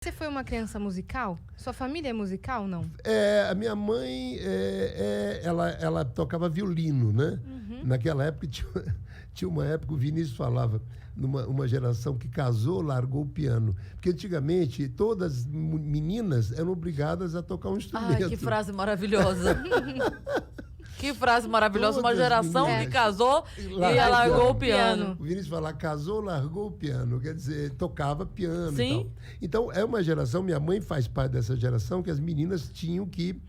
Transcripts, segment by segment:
Você foi uma criança musical? Sua família é musical, não? A minha mãe, ela tocava violino, né? Uhum. Naquela época, tinha uma época, o Vinícius falava, numa geração que casou, largou o piano. Porque antigamente, todas as meninas eram obrigadas a tocar um instrumento. Ai, que frase maravilhosa. Que frase maravilhosa. Uma Todas geração meninas. que casou e Largou largou o piano. piano. O Vinícius fala, casou, largou o piano. Quer dizer, tocava piano Sim. e tal. Então, é uma geração, minha mãe faz parte dessa geração, que as meninas tinham que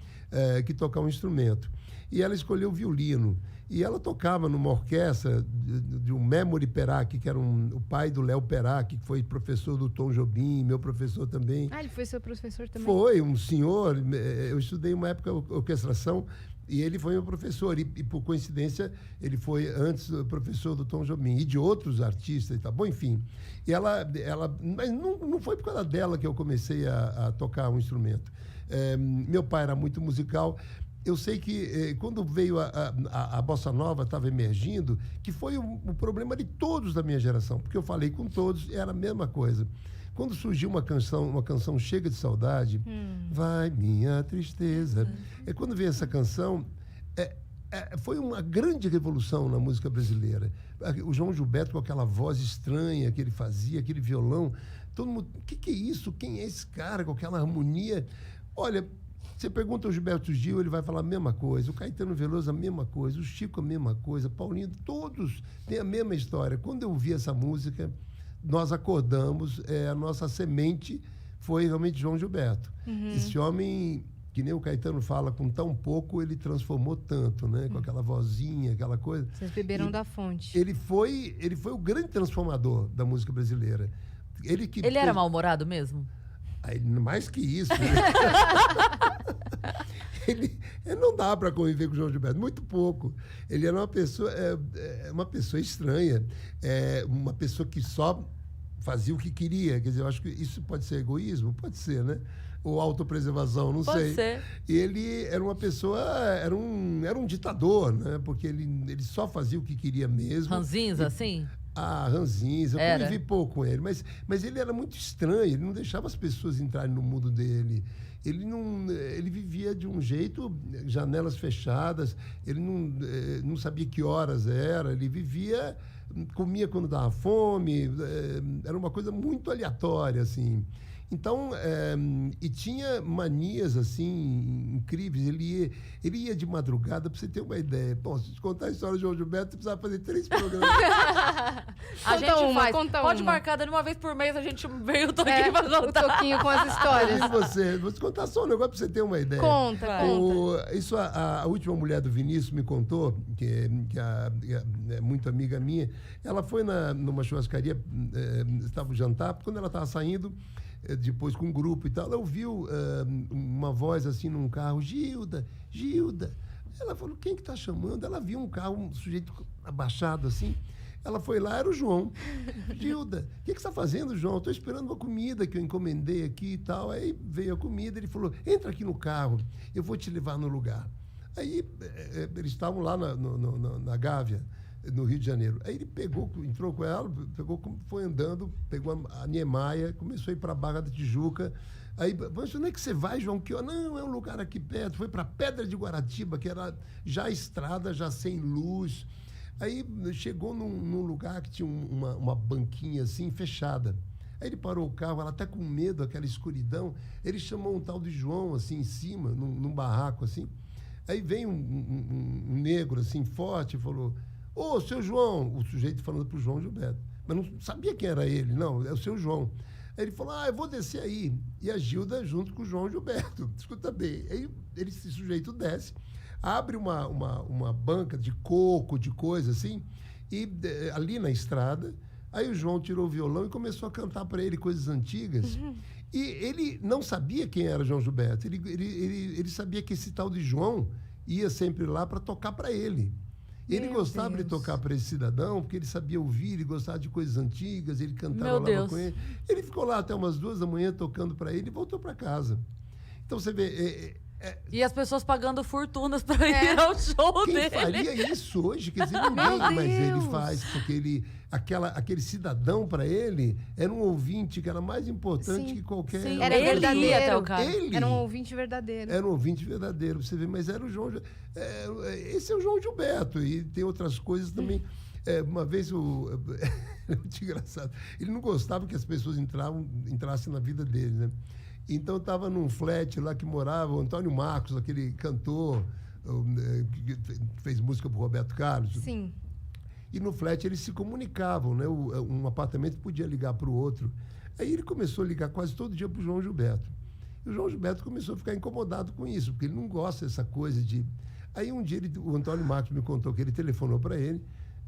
tocar um instrumento. E ela escolheu o violino. E ela tocava numa orquestra de um Memory Peracchi, que era o pai do Léo Peracchi, que foi professor do Tom Jobim, meu professor também. Ah, ele foi seu professor também? Foi, um senhor. Eu estudei uma época orquestração e ele foi meu professor. E por coincidência, ele foi antes professor do Tom Jobim e de outros artistas e tal. Bom, enfim. E mas não foi por causa dela que eu comecei a tocar um instrumento. Meu pai era muito musical. Eu sei que quando veio a Bossa Nova, estava emergindo, que foi o problema de todos da minha geração, porque eu falei com todos, era a mesma coisa. Quando surgiu uma canção Chega de Saudade, vai minha tristeza. Quando veio essa canção, foi uma grande revolução na música brasileira. O João Gilberto, com aquela voz estranha que ele fazia, aquele violão, todo mundo, o que é isso? Quem é esse cara com aquela harmonia? Olha, você pergunta ao Gilberto Gil, ele vai falar a mesma coisa. O Caetano Veloso, a mesma coisa. O Chico, a mesma coisa. Paulinho, todos têm a mesma história. Quando eu ouvi essa música, nós acordamos, a nossa semente foi realmente João Gilberto. Esse homem, que nem o Caetano fala, com tão pouco, ele transformou tanto, né? Com aquela vozinha, aquela coisa. Vocês beberam da fonte. Ele foi o grande transformador da música brasileira. Ele era mal-humorado mesmo? Mais que isso. Né? Ele não dá para conviver com o João Gilberto, muito pouco. Ele era uma pessoa estranha, uma pessoa que só fazia o que queria. Quer dizer, eu acho que isso pode ser egoísmo? Pode ser, né? Ou autopreservação, não sei. Pode ser. Ele era uma pessoa, era um ditador, né? Porque ele só fazia o que queria mesmo. Ranzinza, assim? Ranzinza, eu convivi pouco com ele, mas ele era muito estranho, ele não deixava as pessoas entrarem no mundo dele. Ele vivia de um jeito, janelas fechadas, ele não sabia que horas era, ele vivia, comia quando dava fome, era uma coisa muito aleatória, assim. Então, e tinha manias, assim, incríveis. Ele ia de madrugada, para você ter uma ideia. Bom, se te contar a história de João Gilberto, você precisava fazer 3 programas. A gente faz. Conta Pode uma. marcar, dando uma vez por mês, a gente veio o Toquinho pra O contar. Toquinho com as histórias. Vou te contar só um negócio para você ter uma ideia. Conta, Vai. conta. Isso a última mulher do Vinícius me contou, que é muito amiga minha. Ela foi numa churrascaria, estava jantar, quando ela estava saindo, depois com um grupo e tal, ela ouviu uma voz assim num carro, Gilda, Gilda. Ela falou, quem que está chamando? Ela viu um carro, um sujeito abaixado assim. Ela foi lá, era o João. Gilda, o que você está fazendo, João? Estou esperando uma comida que eu encomendei aqui e tal. Aí veio a comida, ele falou, entra aqui no carro, eu vou te levar no lugar. Aí eles estavam lá na Gávea, no Rio de Janeiro. Aí ele entrou com ela, foi andando, pegou a Niemeyer, começou a ir para a Barra da Tijuca. Aí, onde é que você vai, João? Não, é um lugar aqui perto. Foi para Pedra de Guaratiba, que era já estrada, já sem luz. Aí chegou num lugar que tinha uma banquinha assim, fechada. Aí ele parou o carro, ela até com medo, aquela escuridão. Ele chamou um tal de João, assim, em cima, num barraco, assim. Aí vem um negro, assim, forte, e falou... Ô, seu João, o sujeito falando pro João Gilberto. Mas não sabia quem era ele, não, é o seu João. Aí ele falou, eu vou descer aí. E a Gilda junto com o João Gilberto. Escuta bem. Aí esse sujeito desce, abre uma banca de coco, de coisa assim, e ali na estrada, aí o João tirou o violão e começou a cantar para ele coisas antigas. E ele não sabia quem era João Gilberto. Ele sabia que esse tal de João ia sempre lá para tocar para ele. Ele gostava de tocar para esse cidadão, porque ele sabia ouvir, ele gostava de coisas antigas, ele cantarolava com ele. Ele ficou lá até umas 2 da manhã tocando para ele e voltou para casa. Então você vê, E as pessoas pagando fortunas pra ir ao show Quem dele. faria isso hoje? Quer dizer, ninguém, Meu mas ele Deus! faz, porque aquele cidadão para ele era um ouvinte que era mais importante Sim. que qualquer... Sim, Era ele ia verdadeiro. até o cara. Ele Era um ouvinte verdadeiro. era um ouvinte verdadeiro, você vê, mas era o João... esse é o João Gilberto, e tem outras coisas também. Uma vez, é muito engraçado, ele não gostava que as pessoas entrassem na vida dele, né? Então, estava num flat lá que morava o Antônio Marcos, aquele cantor que fez música para o Roberto Carlos. Sim. E no flat eles se comunicavam, né? Um apartamento podia ligar para o outro. Aí ele começou a ligar quase todo dia para o João Gilberto. E o João Gilberto começou a ficar incomodado com isso, porque ele não gosta dessa coisa de... Aí um dia o Antônio Marcos me contou que ele telefonou para ele,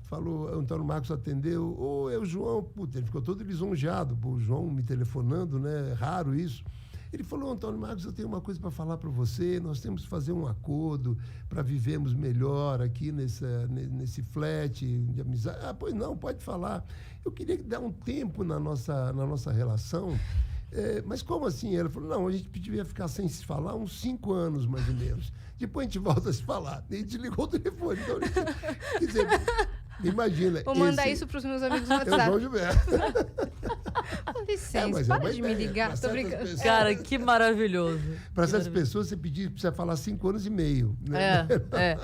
falou, o Antônio Marcos atendeu, é o João, puta, ele ficou todo lisonjeado, o João me telefonando, né? É raro isso. Ele falou, Antônio Marcos, eu tenho uma coisa para falar para você, nós temos que fazer um acordo para vivermos melhor aqui nesse flat de amizade. Ah, pois não, pode falar. Eu queria dar um tempo na nossa relação, mas como assim? Ele falou, não, a gente devia ficar sem se falar uns 5 anos, mais ou menos. Depois a gente volta a se falar. E desligou o telefone. Então, quer dizer, imagina. Vou mandar isso para os meus amigos no É o João WhatsApp. Gilberto. Com licença, mas é para uma de me ideia. ligar. Pra Tô certas brincando. pessoas- Cara, que maravilhoso. Para essas pessoas, você precisa falar 5 anos e meio. Né? É.